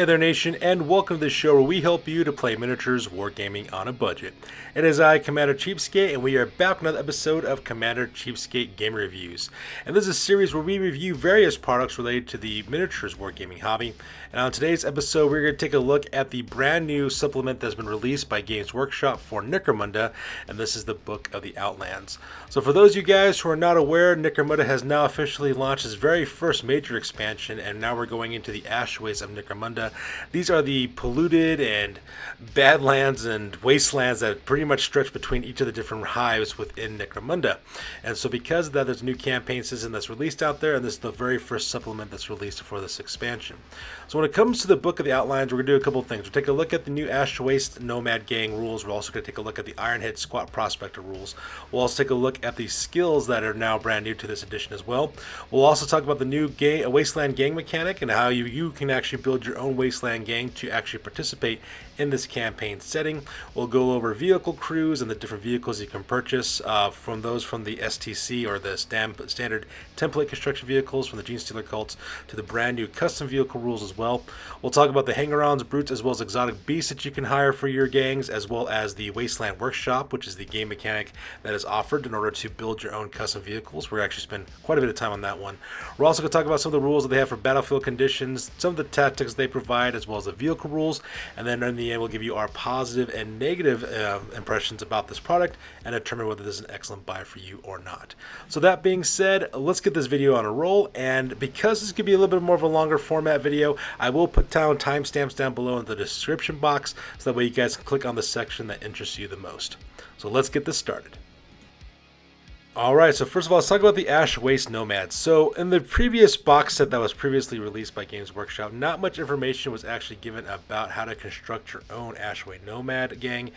Hey there nation, and welcome to the show where we help you to play miniatures wargaming on a budget. It is I, Commander Cheapskate, and we are back with another episode of Commander Cheapskate Gamer Reviews. And this is a series where we review various products related to the miniatures wargaming hobby. And on today's episode, we're going to take a look at the brand new supplement that's been released by Games Workshop for Necromunda, and this is the Book of the Outlands. So for those of you guys who are not aware, Necromunda has now officially launched its very first major expansion, and now we're going into the Ashways of Necromunda. These are the polluted and badlands and wastelands that pretty much stretch between each of the different hives within Necromunda. And so because of that, there's a new campaign system that's released out there, and this is the very first supplement that's released for this expansion. So when it comes to the Book of the Outlines, we're going to do a couple of things. We'll take a look at the new Waste Nomad Gang rules. We're also going to take a look at the Ironhead Squat Prospector rules. We'll also take a look at the skills that are now brand new to this edition as well. We'll also talk about the new Wasteland Gang mechanic and how you can actually build your own Wasteland Gang to actually participate in this campaign setting. We'll go over vehicle crews and the different vehicles you can purchase from the STC or the standard template construction vehicles from the Genestealer cults to the brand new custom vehicle rules as well. We'll talk about the hanger-ons, brutes, as well as exotic beasts that you can hire for your gangs, as well as the Wasteland Workshop, which is the game mechanic that is offered in order to build your own custom vehicles. We're actually spend quite a bit of time on that one. We're also going to talk about some of the rules that they have for battlefield conditions, some of the tactics they provide, as well as the vehicle rules, and then in the end we'll give you our positive and negative impressions about this product and determine whether this is an excellent buy for you or not. So that being said, let's get this video on a roll, and because this could be a little bit more of a longer format video, I will put down timestamps down below in the description box so that way you guys can click on the section that interests you the most. So let's get this started. Alright, so first of all, let's talk about the Waste Nomads. So in the previous box set that was previously released by Games Workshop, not much information was actually given about how to construct your own Waste Nomad gang.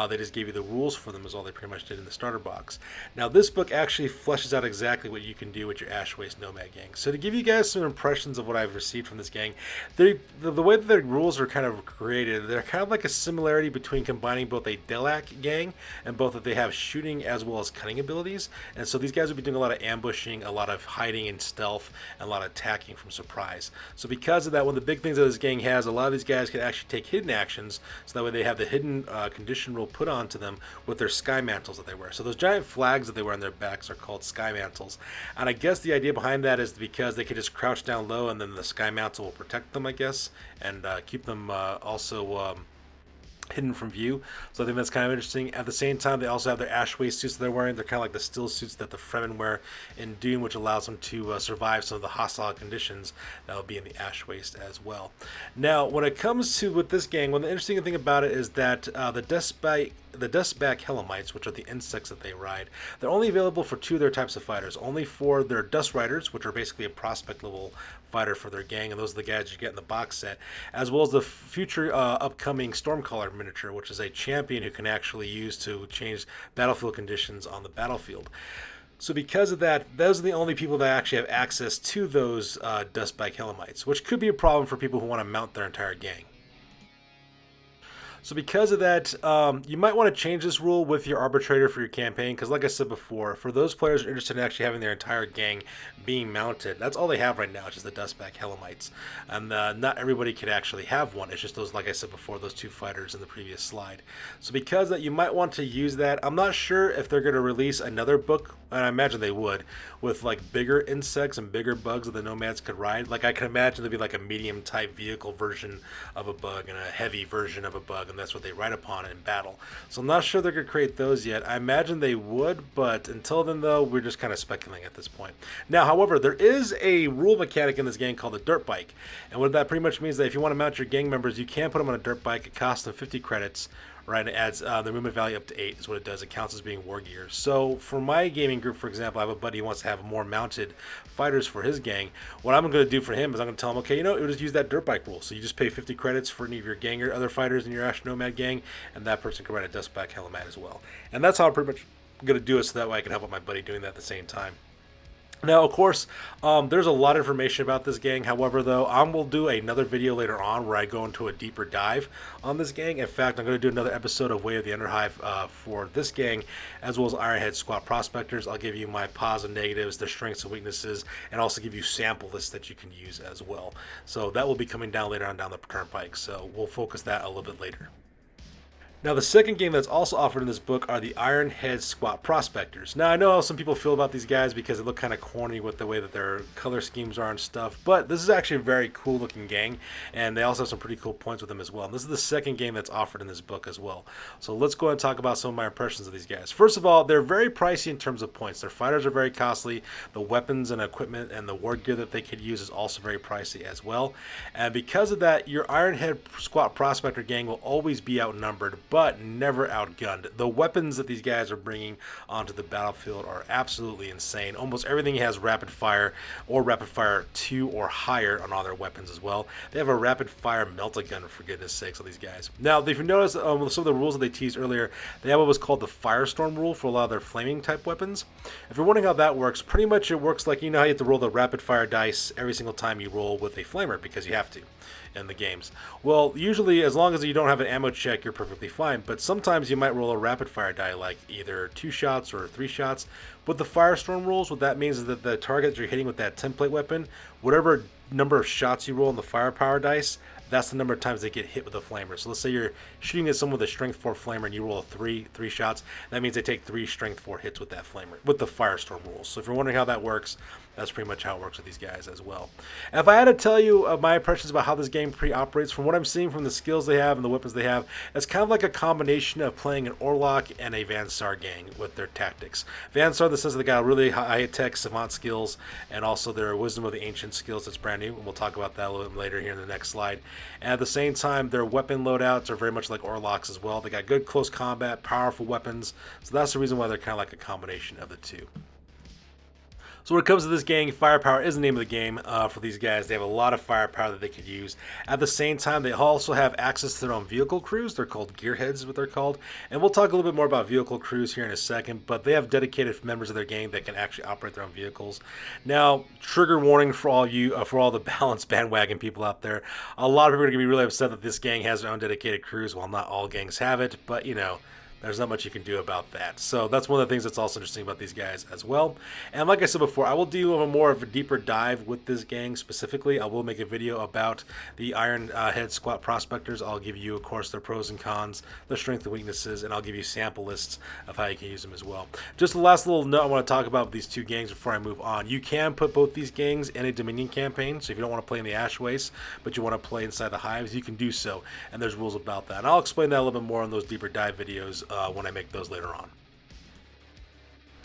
They just gave you the rules for them is all they pretty much did in the starter box. Now this book actually fleshes out exactly what you can do with your Waste Nomad gang. So to give you guys some impressions of what I've received from this gang, the way that the rules are kind of created, they're kind of like a similarity between combining both a Delac gang and both that they have shooting as well as cunning abilities. And so these guys will be doing a lot of ambushing, a lot of hiding and stealth, and a lot of attacking from surprise. So because of that, one of the big things that this gang has, a lot of these guys can actually take hidden actions, so that way they have the hidden condition rule put onto them with their sky mantles that they wear. So those giant flags that they wear on their backs are called sky mantles. And I guess the idea behind that is because they can just crouch down low and then the sky mantle will protect them, I guess, and keep them also hidden from view. So I think that's kind of interesting. At the same time, they also have their Ashway suits that they're wearing. They're kind of like the still suits that the Fremen wear in Dune, which allows them to survive some of the hostile conditions that will be in the Ashwaste as well. Now, when it comes to with this gang, one of the interesting thing about it is that the Dustback Helamites, which are the insects that they ride, they're only available for two of their types of fighters. Only for their Dust Riders, which are basically a prospect level fighter for their gang, and those are the guys you get in the box set, as well as the future upcoming Stormcaller miniature, which is a champion who can actually use to change battlefield conditions on the battlefield. So because of that, those are the only people that actually have access to those Dustback Helamites, which could be a problem for people who want to mount their entire gang. So because of that, you might want to change this rule with your arbitrator for your campaign, because like I said before, for those players who are interested in actually having their entire gang being mounted, that's all they have right now, it's just the Dustback Helamites. And not everybody could actually have one, it's just those, like I said before, those two fighters in the previous slide. So because of that, you might want to use that. I'm not sure if they're going to release another book, and I imagine they would, with like bigger insects and bigger bugs that the Nomads could ride. Like I can imagine there'd be like a medium type vehicle version of a bug and a heavy version of a bug, and that's what they ride upon in battle. So I'm not sure they're going to create those yet. I imagine they would, but until then though, we're just kind of speculating at this point. Now, however, there is a rule mechanic in this game called the dirt bike, and what that pretty much means is that if you want to mount your gang members, you can put them on a dirt bike. It costs them 50 credits. Right, it adds the movement value up to 8 is what it does. It counts as being war gear. So for my gaming group, for example, I have a buddy who wants to have more mounted fighters for his gang. What I'm going to do for him is I'm going to tell him, okay, you know, it would just use that dirt bike rule. So you just pay 50 credits for any of your gang or other fighters in your Nomad gang, and that person can ride a Dustback Helamat as well. And that's how I'm pretty much going to do it, so that way I can help out my buddy doing that at the same time. Now, of course, there's a lot of information about this gang. However, though, I will do another video later on where I go into a deeper dive on this gang. In fact, I'm going to do another episode of Way of the Underhive for this gang, as well as Ironhead Squat Prospectors. I'll give you my positives and negatives, their strengths and weaknesses, and also give you sample lists that you can use as well. So that will be coming down later on down the turnpike. So we'll focus that a little bit later. Now, the second game that's also offered in this book are the Ironhead Squat Prospectors. Now, I know how some people feel about these guys because they look kind of corny with the way that their color schemes are and stuff, but this is actually a very cool looking gang, and they also have some pretty cool points with them as well. And this is the second game that's offered in this book as well. So let's go ahead and talk about some of my impressions of these guys. First of all, they're very pricey in terms of points. Their fighters are very costly. The weapons and equipment and the war gear that they could use is also very pricey as well. And because of that, your Ironhead Squat Prospector gang will always be outnumbered, but never outgunned. The weapons that these guys are bringing onto the battlefield are absolutely insane. Almost everything has rapid fire or rapid fire 2 or higher on all their weapons as well. They have a rapid fire melt-a-gun, for goodness sakes, on these guys. Now, if you notice some of the rules that they teased earlier, they have what was called the Firestorm rule for a lot of their flaming type weapons. If you're wondering how that works, pretty much it works like, you know how you have to roll the rapid fire dice every single time you roll with a flamer, because you have to in the games. Well, usually as long as you don't have an ammo check, you're perfectly fine, but sometimes you might roll a rapid fire die, like either 2 shots or 3 shots. With the Firestorm rules, what that means is that the target you're hitting with that template weapon, whatever number of shots you roll on the firepower dice, that's the number of times they get hit with a flamer. So let's say you're shooting at someone with a strength 4 flamer and you roll a 3 shots. That means they take 3 strength 4 hits with that flamer, with the Firestorm rules. So if you're wondering how that works, that's pretty much how it works with these guys as well. And if I had to tell you my impressions about how this game operates, from what I'm seeing from the skills they have and the weapons they have, it's kind of like a combination of playing an Orlok and a Vansar gang with their tactics. Vansar, in the sense that they got really high-tech savant skills, and also their Wisdom of the Ancient skills that's brand new, and we'll talk about that a little bit later here in the next slide. And at the same time, their weapon loadouts are very much like Orlok's as well. They got good close combat, powerful weapons, so that's the reason why they're kind of like a combination of the two. So when it comes to this gang, firepower is the name of the game for these guys. They have a lot of firepower that they could use. At the same time, they also have access to their own vehicle crews. They're called gearheads is what they're called. And we'll talk a little bit more about vehicle crews here in a second, but they have dedicated members of their gang that can actually operate their own vehicles. Now, trigger warning for all you, for all the balanced bandwagon people out there. A lot of people are going to be really upset that this gang has their own dedicated crews. Well, not all gangs have it, but you know, there's not much you can do about that. So that's one of the things that's also interesting about these guys as well. And like I said before, I will do more of a deeper dive with this gang specifically. I will make a video about the Ironhead Squat Prospectors. I'll give you, of course, their pros and cons, their strengths and weaknesses, and I'll give you sample lists of how you can use them as well. Just the last little note I want to talk about these two gangs before I move on. You can put both these gangs in a Dominion campaign, so if you don't want to play in the Ash Waste, but you want to play inside the Hives, you can do so, and there's rules about that. And I'll explain that a little bit more in those deeper dive videos when I make those later on.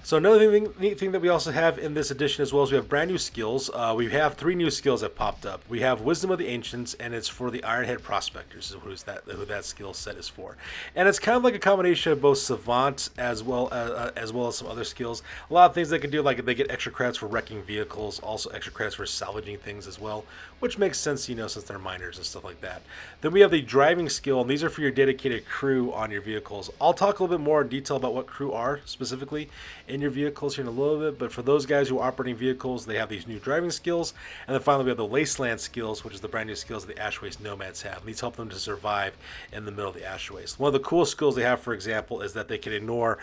So another neat thing that we also have in this edition as well is we have brand new skills. We have 3 new skills that popped up. We have Wisdom of the Ancients, and it's for the Ironhead Prospectors, who that skill set is for. And it's kind of like a combination of both Savant as well as some other skills. A lot of things they can do, like they get extra credits for wrecking vehicles, also extra credits for salvaging things as well, which makes sense, you know, since they're miners and stuff like that. Then we have the driving skill, and these are for your dedicated crew on your vehicles. I'll talk a little bit more in detail about what crew are specifically in your vehicles here in a little bit, but for those guys who are operating vehicles, they have these new driving skills. And then finally we have the Wasteland skills, which is the brand new skills that the Waste Nomads have. And these help them to survive in the middle of the Ash Waste. One of the coolest skills they have, for example, is that they can ignore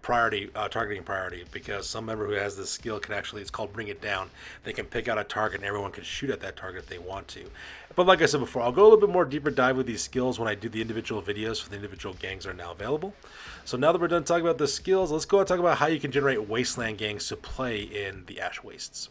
targeting priority, because some member who has this skill can actually, it's called Bring It Down. They can pick out a target and everyone can shoot at that target if they want to. But like I said before, I'll go a little bit more deeper dive with these skills when I do the individual videos for the individual gangs that are now available. So now that we're done talking about the skills, let's go and talk about how you can generate Wasteland Gangs to play in the Ash Wastes.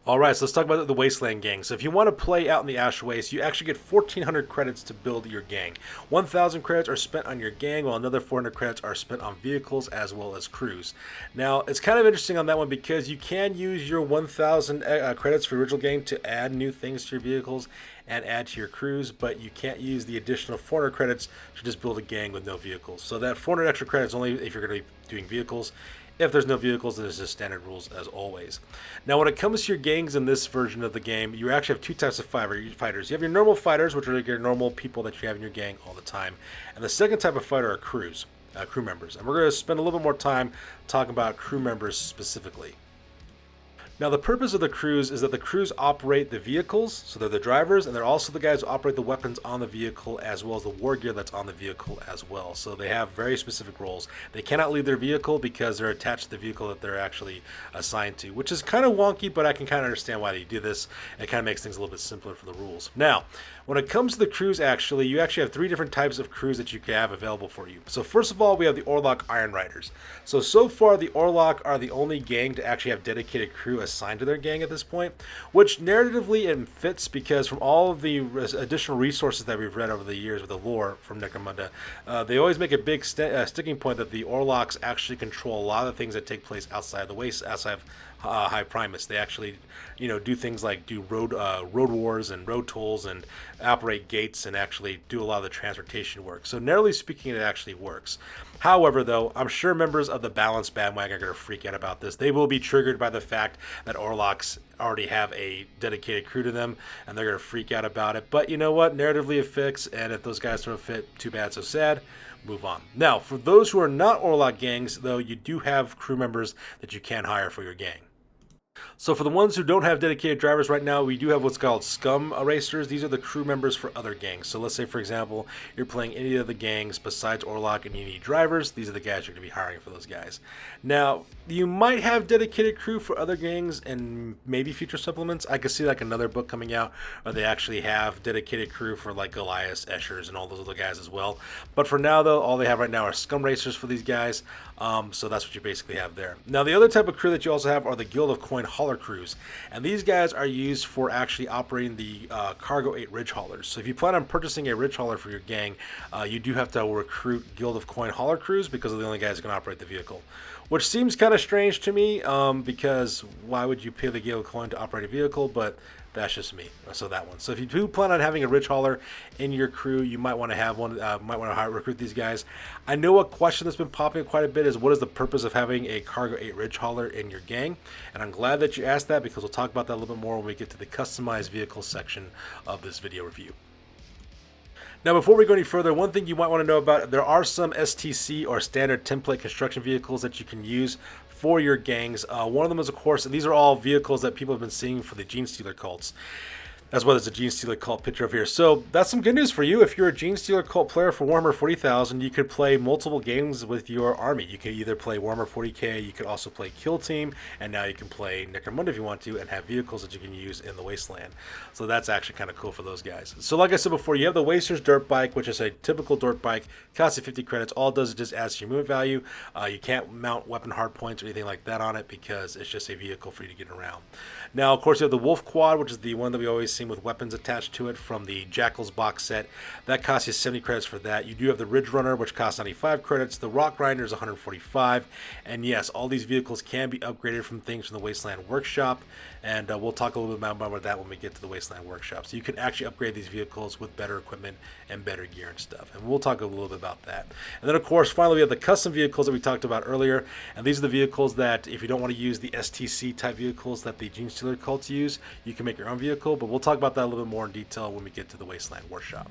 Alright, so let's talk about the Wasteland Gang. So if you want to play out in the Ash Waste, you actually get 1,400 credits to build your gang. 1,000 credits are spent on your gang, while another 400 credits are spent on vehicles as well as crews. Now, it's kind of interesting on that one because you can use your 1,000 credits for your original game to add new things to your vehicles and add to your crews, but you can't use the additional 400 credits to just build a gang with no vehicles. So that 400 extra credits only if you're going to be doing vehicles. If there's no vehicles, then it's just standard rules as always. Now, when it comes to your gangs in this version of the game, you actually have 2 types of fighters. You have your normal fighters, which are like your normal people that you have in your gang all the time. And the second type of fighter are crews, crew members. And we're going to spend a little bit more time talking about crew members specifically. Now, the purpose of the crews is that the crews operate the vehicles, so they're the drivers, and they're also the guys who operate the weapons on the vehicle, as well as the war gear that's on the vehicle as well. So they have very specific roles. They cannot leave their vehicle because they're attached to the vehicle that they're actually assigned to, which is kind of wonky, but I can kind of understand why they do this. It kind of makes things a little bit simpler for the rules. Now, when it comes to the crews, you actually have three different types of crews that you can have available for you. So first of all, we have the Orlok Iron Riders. So far, the Orlok are the only gang to actually have dedicated crew assigned to their gang at this point, which narratively it fits because from all of the additional resources that we've read over the years with the lore from Necromunda, they always make a big sticking point that the Orloks actually control a lot of the things that take place outside the waste, outside of High Primus. They actually, do things like do road wars and road tolls and operate gates and actually do a lot of the transportation work. So narrowly speaking, it actually works. However, though, I'm sure members of the Balance bandwagon are going to freak out about this. They will be triggered by the fact that Orloks already have a dedicated crew to them, and they're going to freak out about it. But you know what? Narratively it fits, and if those guys don't fit, too bad, so sad. Move on. Now, for those who are not Orlok gangs, though, you do have crew members that you can hire for your gang. So for the ones who don't have dedicated drivers right now, we do have what's called scum erasers. These are the crew members for other gangs. So let's say, for example, you're playing any of the gangs besides Orlok and you need drivers. These are the guys you're going to be hiring for those guys. Now, you might have dedicated crew for other gangs and maybe future supplements. I could see like another book coming out where they actually have dedicated crew for like Goliath, Eschers, and all those other guys as well. But for now, though, all they have right now are scum racers for these guys. So that's what you basically have there. Now, the other type of crew that you also have are the Guild of Coin Hauler crews. And these guys are used for actually operating the Cargo 8 Ridge Haulers. So if you plan on purchasing a Ridge Hauler for your gang, you do have to recruit Guild of Coin Hauler crews because they're the only guys who can operate the vehicle. Which seems kind of strange to me because why would you pay the Guild of Coin to operate a vehicle? But that's just me. So that one. So if you do plan on having a Ridge Hauler in your crew, you might want to have one. Might want to recruit these guys. I know a question that's been popping up quite a bit is what is the purpose of having a Cargo 8 Ridge Hauler in your gang? And I'm glad that you asked that because we'll talk about that a little bit more when we get to the customized vehicle section of this video review. Now, before we go any further, one thing you might want to know about, there are some STC or standard template construction vehicles that you can use for your gangs. One of them is, of course, and these are all vehicles that people have been seeing for the Genestealer cults. As well as a Genestealer cult picture over here. So that's some good news for you. If you're a Genestealer cult player for Warhammer 40,000, you could play multiple games with your army. You can either play Warhammer 40k, you could also play Kill Team, and now you can play Necromunda if you want to, and have vehicles that you can use in the Wasteland. So that's actually kind of cool for those guys. So like I said before, you have the Waster's Dirt Bike, which is a typical dirt bike, costs you 50 credits. All it does is just adds to your movement value. You can't mount weapon hard points or anything like that on it because it's just a vehicle for you to get around. Now, of course, you have the Wolf Quad, which is the one that we always see with weapons attached to it from the Jackals box set. That costs you 70 credits for that. You do have the Ridge Runner, which costs 95 credits. The Rock Grinder is 145. And yes, all these vehicles can be upgraded from things from the Wasteland Workshop. And we'll talk a little bit about that when we get to the Wasteland Workshop. So you can actually upgrade these vehicles with better equipment and better gear and stuff. And we'll talk a little bit about that. And then, of course, finally, we have the custom vehicles that we talked about earlier. And these are the vehicles that, if you don't want to use the STC type vehicles that the Genestealer cults use, you can make your own vehicle. But we'll talk about that a little bit more in detail when we get to the Wasteland Workshop.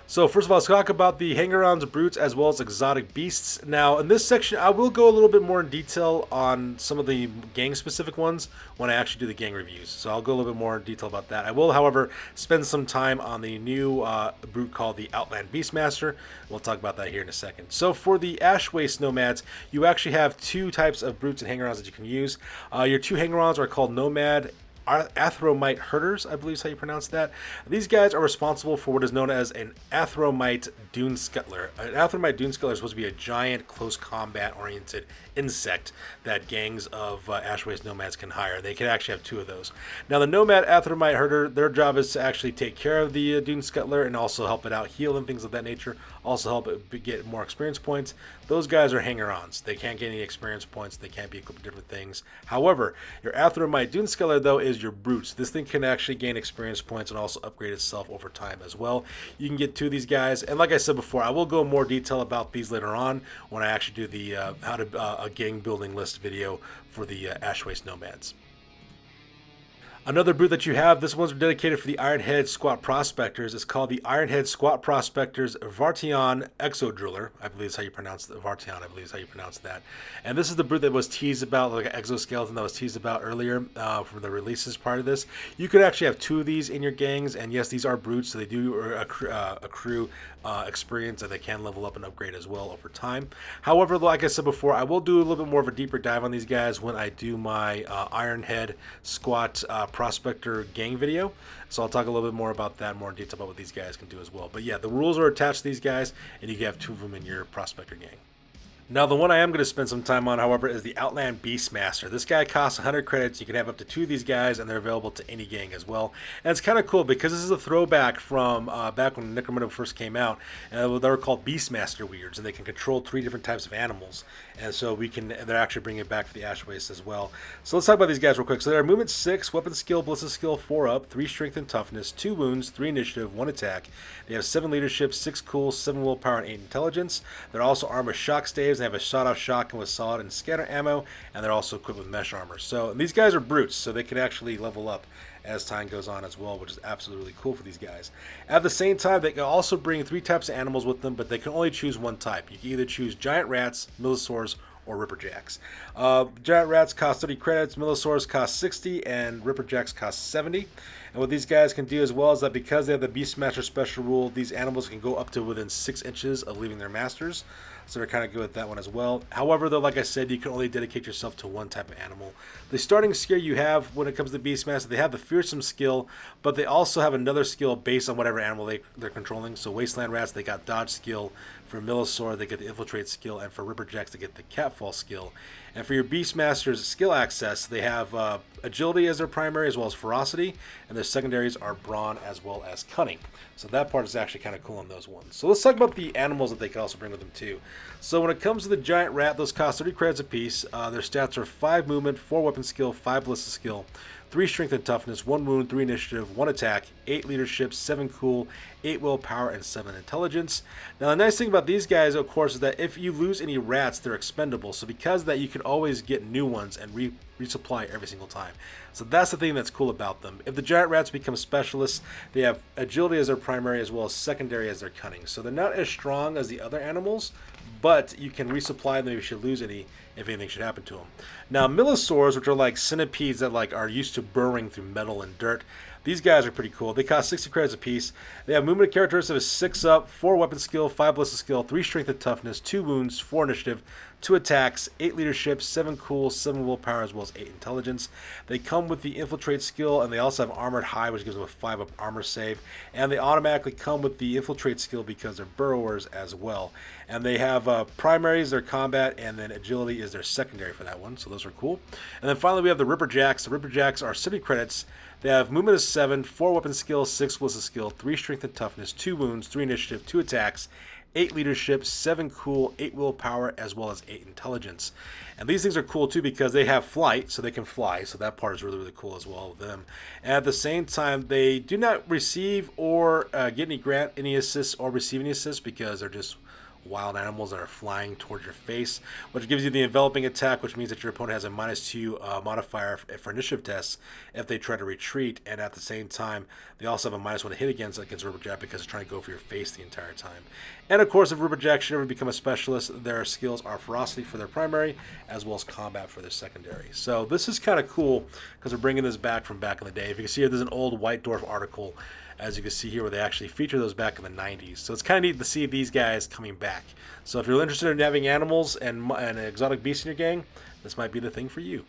So first of all, let's talk about the hanger-ons, brutes, as well as exotic beasts. Now, in this section, I will go a little bit more in detail on some of the gang-specific ones when I actually do the gang reviews. So I'll go a little bit more in detail about that. I will, however, spend some time on the new brute called the Outland Beastmaster. We'll talk about that here in a second. So for the Waste Nomads, you actually have two types of brutes and hanger-ons that you can use. Your two hanger-ons are called Nomad Athromite Herders, I believe is how you pronounce that. These guys are responsible for what is known as an Athromite Dune Scuttler. An Athromite Dune Scuttler is supposed to be a giant, close combat-oriented insect that gangs of Waste Nomads can hire. They can actually have two of those. Now, the Nomad Athromite Herder, their job is to actually take care of the Dune Scuttler and also help it out heal and things of that nature. Also help it get more experience points. Those guys are hanger-ons. They can't get any experience points. They can't be equipped with different things. However, your Athromite Dune Scuttler, though, is your brutes. This thing can actually gain experience points and also upgrade itself over time as well. You can get two of these guys, and like I said before, I will go in more detail about these later on when I actually do the how to a gang building list video for the Waste Nomads. Another boot that you have, this one's dedicated for the Ironhead Squat Prospectors. It's called the Ironhead Squat Prospectors Vartion Exo Driller. I believe is how you pronounce it. Vartion, I believe is how you pronounce that. And this is the boot that was teased about, like an exoskeleton that was teased about earlier from the releases part of this. You could actually have 2 of these in your gangs, and yes, these are brutes, so they do accrue experience, and they can level up and upgrade as well over time. However, like I said before, I will do a little bit more of a deeper dive on these guys when I do my Ironhead Squat Prospector gang video. So I'll talk a little bit more about that, more in detail about what these guys can do as well. But yeah, the rules are attached to these guys, and you can have 2 of them in your Prospector gang. Now, the one I am going to spend some time on, however, is the Outland Beastmaster. This guy costs 100 credits. You can have up to 2 of these guys, and they're available to any gang as well. And it's kind of cool because this is a throwback from back when Necromunda first came out. And they were called Beastmaster Weirds, and they can control 3 different types of animals. And so they're actually bringing it back for the Ash Waste as well. So let's talk about these guys real quick. So they're movement 6, weapon skill, ballistic skill 4 up, 3 strength and toughness, 2 wounds, 3 initiative, 1 attack. They have 7 leadership, 6 cool, 7 willpower, and 8 intelligence. They're also armed with shock staves. They have a shot-off shotgun with solid and scatter ammo, and they're also equipped with mesh armor. So these guys are brutes, so they can actually level up as time goes on as well, which is absolutely really cool for these guys. At the same time, they can also bring 3 types of animals with them, but they can only choose one type. You can either choose giant rats, millosaurs, or ripperjacks. Giant rats cost 30 credits, millosaurs cost 60, and ripperjacks cost 70. And what these guys can do as well is that because they have the Beastmaster special rule, these animals can go up to within 6 inches of leaving their masters. So they're kind of good with that one as well. However, though, like I said, you can only dedicate yourself to one type of animal. The starting skill you have when it comes to Beastmaster, they have the Fearsome skill, but they also have another skill based on whatever animal they're controlling. So Wasteland Rats, they got Dodge skill. For Millosaur, they get the Infiltrate skill. And for Ripperjacks, they get the Catfall skill. And for your Beastmaster's skill access, they have Agility as their primary as well as Ferocity. And their secondaries are Brawn as well as Cunning. So that part is actually kind of cool on those ones. So let's talk about the animals that they can also bring with them too. So when it comes to the Giant Rat, those cost 30 credits apiece. Their stats are 5 movement, 4 weapon skill, 5 ballistic skill, 3 strength and toughness, 1 wound, 3 initiative, 1 attack, 8 leadership, 7 cool, 8 willpower, and 7 intelligence. Now the nice thing about these guys, of course, is that if you lose any rats, they're expendable. So because of that, you can always get new ones and resupply every single time. So that's the thing that's cool about them. If the giant rats become specialists, they have agility as their primary as well as secondary as their cunning. So they're not as strong as the other animals, but you can resupply them if you should lose any, if anything should happen to them. Now millosaurs, which are like centipedes that are used to burrowing through metal and dirt, these guys are pretty cool. They cost 60 credits apiece. They have movement characteristics of 6 up, 4 weapon skill, 5 ballistic skill, 3 strength and toughness, 2 wounds, 4 initiative, 2 attacks, 8 leadership, 7 cool, 7 willpower, as well as 8 intelligence. They come with the Infiltrate skill, and they also have Armored Hide, which gives them a 5 up armor save. And they automatically come with the Infiltrate skill because they're burrowers as well. And they have primaries, their combat, and then agility is their secondary for that one. So those are cool. And then finally we have the Ripperjacks. The Ripperjacks are 70 credits. They have movement of 7, 4 weapon skill, 6 ballistic skill, 3 strength and toughness, 2 wounds, 3 initiative, 2 attacks, 8 leadership, 7 cool, 8 willpower, as well as 8 intelligence. And these things are cool too because they have flight, so they can fly. So that part is really, really cool as well with them. And at the same time, they do not receive or get any assists or receive any assists because they're just wild animals that are flying towards your face, which gives you the enveloping attack, which means that your opponent has a -2 modifier for initiative tests if they try to retreat, and at the same time they also have a -1 to hit against Ripperjack because they're trying to go for your face the entire time. And of course, if Ripperjack should ever become a specialist, their skills are Ferocity for their primary as well as Combat for their secondary. So this is kind of cool because we're bringing this back from back in the day. If you can see here, there's an old White Dwarf article, as you can see here, where they actually feature those back in the 90s. So it's kind of neat to see these guys coming back. So if you're interested in having animals and exotic beasts in your gang, this might be the thing for you.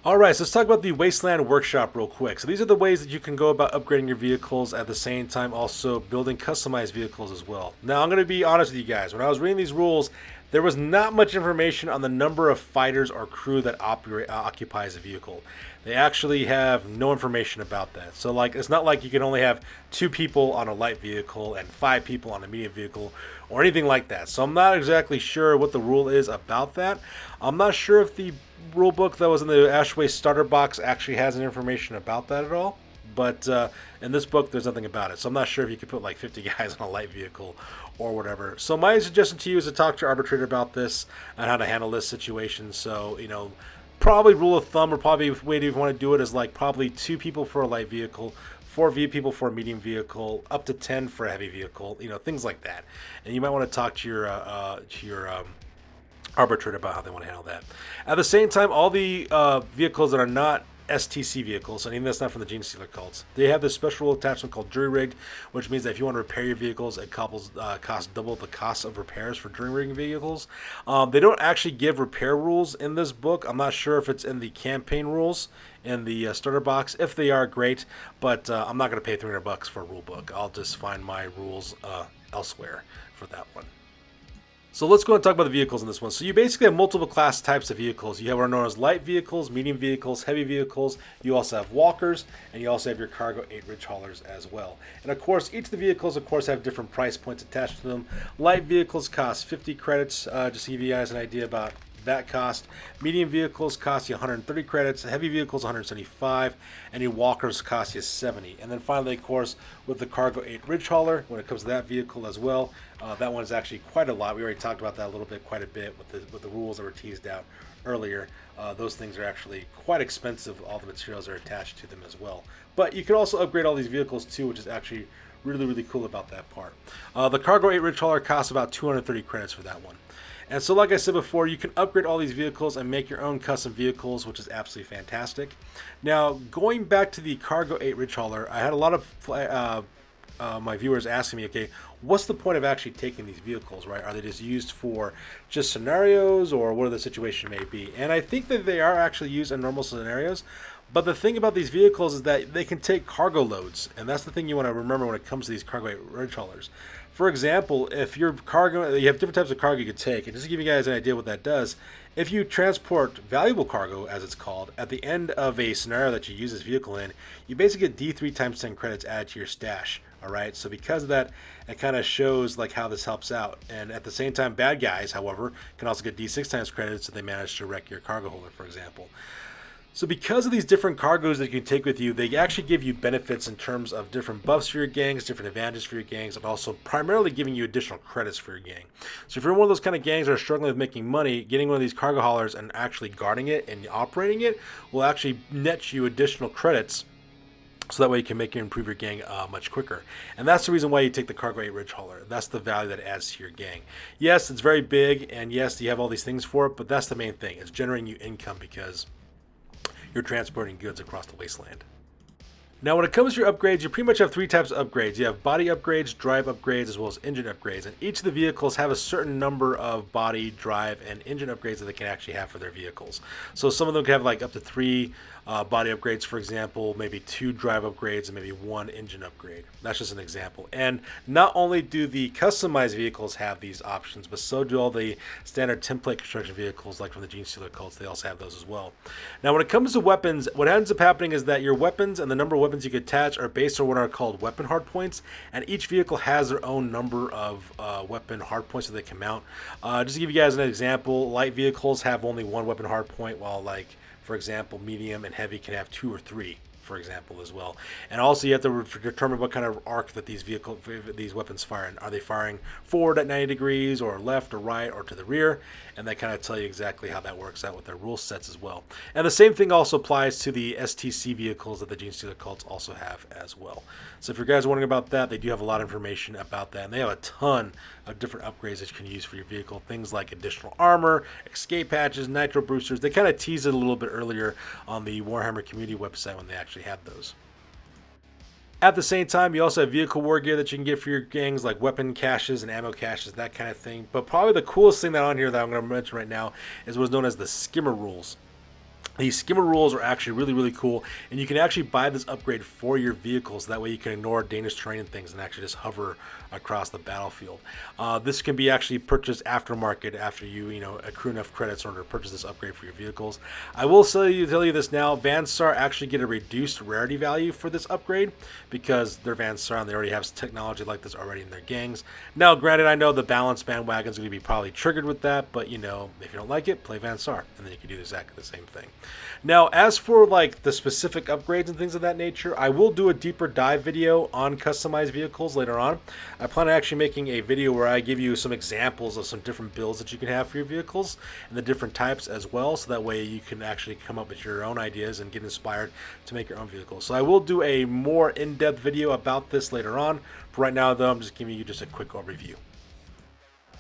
Alright, so let's talk about the Wasteland Workshop real quick. So these are the ways that you can go about upgrading your vehicles, at the same time also building customized vehicles as well. Now I'm going to be honest with you guys, when I was reading these rules, there was not much information on the number of fighters or crew that occupies a vehicle. They actually have no information about that. So it's not like you can only have 2 people on a light vehicle and 5 people on a medium vehicle or anything like that. So I'm not exactly sure what the rule is about that. I'm not sure if the rule book that was in the Ash Waste starter box actually has any information about that at all. But in this book, there's nothing about it. So I'm not sure if you could put 50 guys on a light vehicle or whatever. So my suggestion to you is to talk to your arbitrator about this and how to handle this situation. So, probably rule of thumb, or probably way to want to do it is like probably 2 people for a light vehicle, 4 people for a medium vehicle, up to 10 for a heavy vehicle, things like that. And you might want to talk to your arbitrator about how they want to handle that. At the same time, all the vehicles that are not STC vehicles, and even that's not from the Genestealer cults, they have this special attachment called jury rigged, which means that if you want to repair your vehicles, it costs double the cost of repairs for jury rigging vehicles. They don't actually give repair rules in this book. I'm not sure if it's in the campaign rules in the starter box. If they are, great, but I'm not going to pay $300 for a rule book. I'll just find my rules elsewhere for that one. So let's go and talk about the vehicles in this one. So you basically have multiple class types of vehicles. You have what are known as light vehicles, medium vehicles, heavy vehicles. You also have walkers, and you also have your cargo 8 ridge haulers as well. And of course, each of the vehicles, of course, have different price points attached to them. Light vehicles cost 50 credits, just to give you guys an idea about that cost. Medium vehicles cost you 130 credits, heavy vehicles 175, and your walkers cost you 70. And then finally, of course, with the cargo 8 ridge hauler, when it comes to that vehicle as well, that one is actually quite a lot. We already talked about that a little bit, quite a bit with the rules that were teased out earlier. Those things are actually quite expensive. All the materials are attached to them as well. But you can also upgrade all these vehicles too, which is actually really, really cool about that part. The cargo 8 ridge hauler costs about 230 credits for that one. And so, like I said before, you can upgrade all these vehicles and make your own custom vehicles, which is absolutely fantastic. Now, going back to the cargo 8 ridge hauler, I had a lot of my viewers asking me, okay, what's the point of actually taking these vehicles, right? Are they just used for just scenarios, or what the situation may be? And I think that they are actually used in normal scenarios. But the thing about these vehicles is that they can take cargo loads, and that's the thing you want to remember when it comes to these cargo 8 ridge haulers. For example, if your cargo, you have different types of cargo you could take, and just to give you guys an idea what that does, if you transport valuable cargo, as it's called, at the end of a scenario that you use this vehicle in, you basically get D3 times 10 credits added to your stash. All right, so because of that, it kind of shows like how this helps out. And at the same time, bad guys, however, can also get D6 times credits if they manage to wreck your cargo holder, for example. So because of these different cargoes that you can take with you, they actually give you benefits in terms of different buffs for your gangs, different advantages for your gangs, and also primarily giving you additional credits for your gang. So if you're one of those kind of gangs that are struggling with making money, getting one of these cargo haulers and actually guarding it and operating it will actually net you additional credits, so that way you can improve your gang much quicker. And that's the reason why you take the cargo 8 ridge hauler. That's the value that it adds to your gang. Yes, it's very big, and yes, you have all these things for it, but that's the main thing. It's generating you income because you're transporting goods across the wasteland. Now, when it comes to your upgrades, you pretty much have 3 types of upgrades. You have body upgrades, drive upgrades, as well as engine upgrades. And each of the vehicles have a certain number of body, drive, and engine upgrades that they can actually have for their vehicles. So some of them can have like up to 3 body upgrades, for example, maybe 2 drive upgrades, and maybe 1 engine upgrade. That's just an example. And not only do the customized vehicles have these options, but so do all the standard template construction vehicles, like from the Genestealer cults. They also have those as well. Now, when it comes to weapons, what ends up happening is that your weapons and the number of weapons you can attach are based on what are called weapon hardpoints, and each vehicle has their own number of weapon hardpoints that they can mount. Just to give you guys an example, light vehicles have only 1 weapon hardpoint, while for example, medium and heavy can have 2 or 3, for example, as well. And also you have to determine what kind of arc that these weapons fire in. Are they firing forward at 90 degrees, or left or right, or to the rear? And they kind of tell you exactly how that works out with their rule sets as well. And the same thing also applies to the STC vehicles that the Genestealer cults also have as well. So if you guys are wondering about that, they do have a lot of information about that, and they have a ton of different upgrades that you can use for your vehicle. Things like additional armor, escape hatches, nitro boosters. They kind of teased it a little bit earlier on the Warhammer community website when they actually had those. At the same time, you also have vehicle war gear that you can get for your gangs, like weapon caches and ammo caches, that kind of thing. But probably the coolest thing that on here that I'm going to mention right now is what's known as the skimmer rules. These skimmer rules are actually really, really cool, and you can actually buy this upgrade for your vehicles. That way you can ignore dangerous terrain and things and actually just hover across the battlefield. This can be actually purchased aftermarket after you accrue enough credits in order to purchase this upgrade for your vehicles. I will tell you this now, Vansar actually get a reduced rarity value for this upgrade because they're Vansar and they already have technology like this already in their gangs. Now, granted, I know the balance bandwagon is going to be probably triggered with that, but if you don't like it, play Vansar, and then you can do exactly the same thing. Now, as for the specific upgrades and things of that nature, I will do a deeper dive video on customized vehicles later on. I plan on actually making a video where I give you some examples of some different builds that you can have for your vehicles and the different types as well, so that way you can actually come up with your own ideas and get inspired to make your own vehicles. So I will do a more in-depth video about this later on. For right now though, I'm just giving you just a quick overview.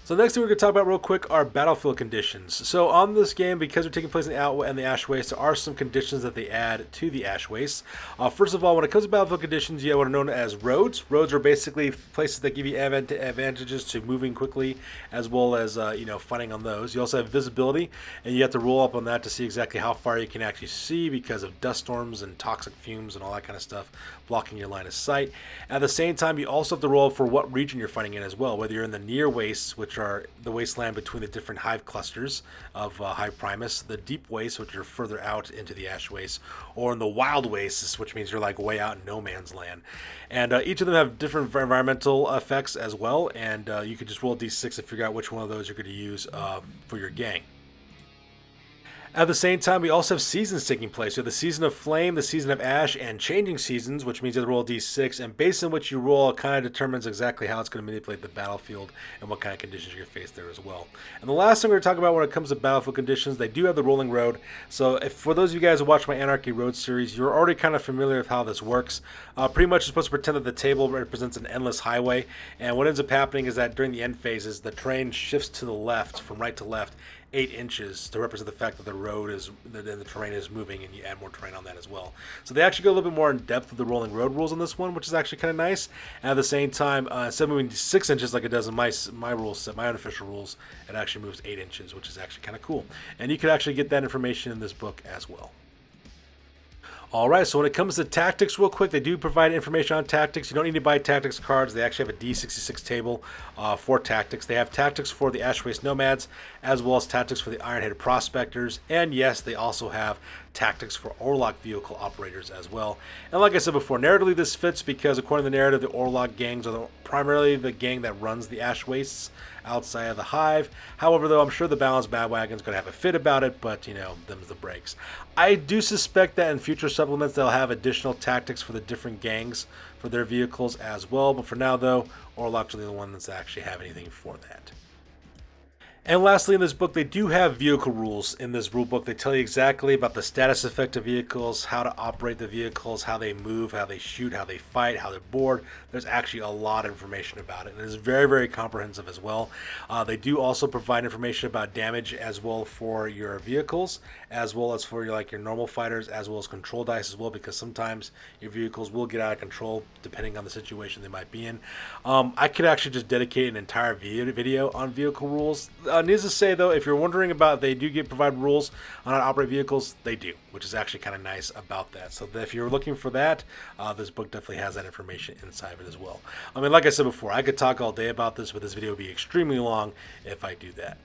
So next thing we're going to talk about real quick are battlefield conditions. So on this game, because we're taking place in the Outlands and the Ash Waste, there are some conditions that they add to the Ash Waste. First of all, when it comes to battlefield conditions, you have what are known as roads. Roads are basically places that give you advantages to moving quickly, as well as fighting on those. You also have visibility, and you have to roll up on that to see exactly how far you can actually see because of dust storms and toxic fumes and all that kind of stuff blocking your line of sight. At the same time, you also have to roll for what region you're fighting in as well, whether you're in the near wastes, which are the wasteland between the different hive clusters of Hive Primus, the deep wastes, which are further out into the Ash Waste, or in the wild wastes, which means you're like way out in no man's land. And each of them have different environmental effects as well, and you can just roll a d6 to figure out which one of those you're going to use for your gang. At the same time, we also have seasons taking place. We have the Season of Flame, the Season of Ash, and Changing Seasons, which means you have to roll a d6, and based on what you roll, it kind of determines exactly how it's going to manipulate the battlefield and what kind of conditions you're going to face there as well. And the last thing we're going to talk about when it comes to battlefield conditions, they do have the Rolling Road. So if for those of you guys who watch my Anarchy Road series, you're already kind of familiar with how this works. Pretty much you're supposed to pretend that the table represents an endless highway, and what ends up happening is that during the end phases, the terrain shifts to the left, from right to left, 8 inches to represent the fact that the road is, the terrain is moving, and you add more terrain on that as well. So they actually go a little bit more in depth with the rolling road rules on this one, which is actually kind of nice. And at the same time, instead of moving 6 inches like it does in my rule set, my unofficial rules, it actually moves 8 inches, which is actually kind of cool. And you can actually get that information in this book as well. Alright, so when it comes to tactics real quick, they do provide information on tactics. You don't need to buy tactics cards. They actually have a D66 table for tactics. They have tactics for the Waste Nomads, as well as tactics for the Ironhead Prospectors. And yes, they also have tactics for Orlok vehicle operators as well. And like I said before, narratively this fits because according to the narrative, the Orlok gangs are primarily the gang that runs the Ash Wastes outside of the Hive. However, though, I'm sure the Balanced Bandwagon's going to have a fit about it, but, you know, them's the breaks. I do suspect that in future supplements, they'll have additional tactics for the different gangs for their vehicles as well. But for now, though, Orlok's are the ones that actually have anything for that. And lastly, in this book, they do have vehicle rules in this rule book. They tell you exactly about the status effect of vehicles, how to operate the vehicles, how they move, how they shoot, how they fight, how they're board. There's actually a lot of information about it, and it is very, very comprehensive as well. They do also provide information about damage as well for your vehicles, as well as for your normal fighters, as well as control dice as well, because sometimes your vehicles will get out of control depending on the situation they might be in. I could actually just dedicate an entire video on vehicle rules. Needless to say, though, if you're wondering about, they do provide rules on how to operate vehicles. They do, which is actually kind of nice about that. So if you're looking for that, this book definitely has that information inside of it as well. I mean, like I said before, I could talk all day about this, but this video would be extremely long if I do that.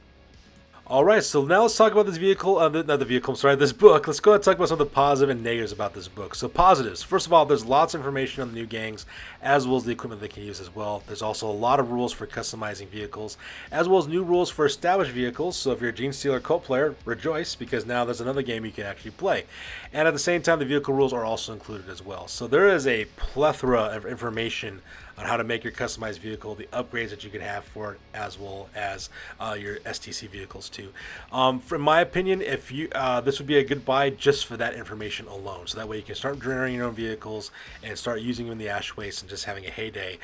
Alright, so now let's talk about this vehicle, this book. Let's go ahead and talk about some of the positive and negatives about this book. So positives, first of all, there's lots of information on the new gangs, as well as the equipment they can use as well. There's also a lot of rules for customizing vehicles, as well as new rules for established vehicles. So if you're a Genestealer cult player, rejoice, because now there's another game you can actually play. And at the same time, the vehicle rules are also included as well. So there is a plethora of information on how to make your customized vehicle, the upgrades that you can have for it, as well as your STC vehicles too. From my opinion, if you this would be a good buy just for that information alone. So that way you can start generating your own vehicles and start using them in the Ash Wastes and just having a heyday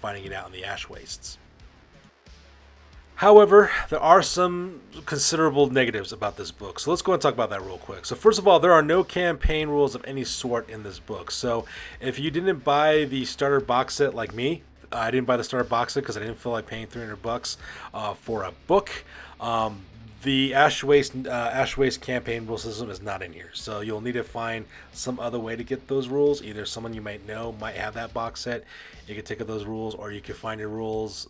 finding it out in the Ash Wastes. However, there are some considerable negatives about this book, so let's go and talk about that real quick. So first of all, there are no campaign rules of any sort in this book. So if you didn't buy the starter box set like me, I didn't buy the starter box set because I didn't feel like paying $300 for a book. The Ash Waste campaign rule system is not in here, so you'll need to find some other way to get those rules. Either someone you might know might have that box set, you can take those rules, or you can find your rules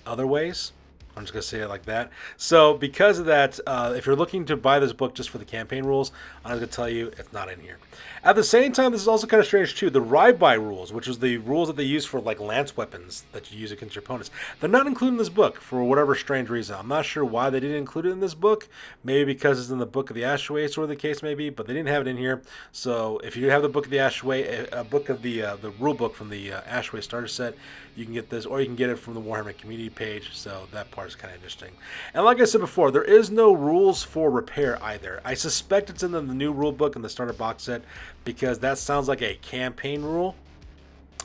other ways. I'm just going to say it like that. So because of that, if you're looking to buy this book just for the campaign rules, I'm going to tell you it's not in here. At the same time, this is also kind of strange too. The ride-by rules, which is the rules that they use for like lance weapons that you use against your opponents, they're not included in this book for whatever strange reason. I'm not sure why they didn't include it in this book. Maybe because it's in the Book of the Ashways, or the case may be, but they didn't have it in here. So if you have the Book of the Ashway, a book of the rule book from the Ashway starter set, you can get this, or you can get it from the Warhammer community page. So that part is kind of interesting. And like I said before, there is no rules for repair either. I suspect it's in the new rule book in the starter box set, because that sounds like a campaign rule.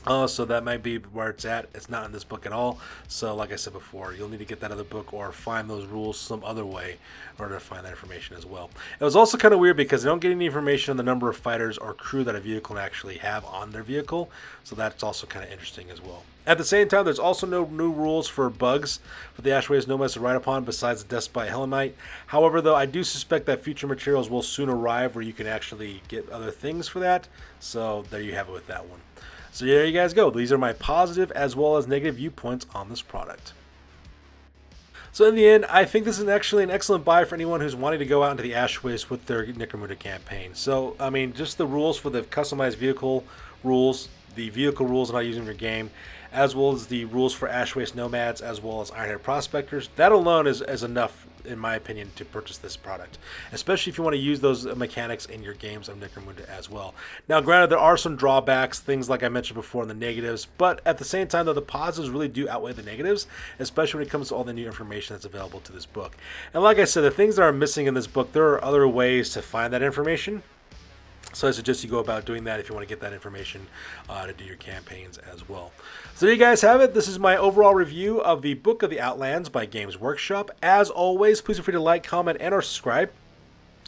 So that might be where it's at. It's not in this book at all. So like I said before, you'll need to get that other book or find those rules some other way in order to find that information as well. It was also kind of weird because they don't get any information on the number of fighters or crew that a vehicle can actually have on their vehicle. So that's also kind of interesting as well. At the same time, there's also no new rules for bugs for the Waste Nomads to ride upon besides the Death by Helmite. However, though, I do suspect that future materials will soon arrive where you can actually get other things for that. So there you have it with that one. So there you guys go. These are my positive as well as negative viewpoints on this product. So in the end, I think this is actually an excellent buy for anyone who's wanting to go out into the Ashways with their Necromunda campaign. So, I mean, just the rules for the customized vehicle rules, the vehicle rules that I use in your game, as well as the rules for Waste Nomads, as well as Ironhead Prospectors. That alone is enough, in my opinion, to purchase this product, especially if you want to use those mechanics in your games of Necromunda as well. Now, granted, there are some drawbacks, things like I mentioned before in the negatives, but at the same time, though, the positives really do outweigh the negatives, especially when it comes to all the new information that's available to this book. And like I said, the things that are missing in this book, there are other ways to find that information. So I suggest you go about doing that if you want to get that information to do your campaigns as well. So there you guys have it. This is my overall review of the Book of the Outlands by Games Workshop. As always, please feel free to like, comment, and or subscribe.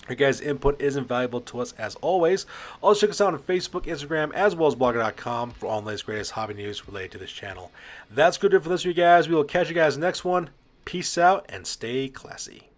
Your guys' input is invaluable to us as always. Also check us out on Facebook, Instagram, as well as blogger.com for all the latest greatest hobby news related to this channel. That's good for this, you guys. We will catch you guys next one. Peace out and stay classy.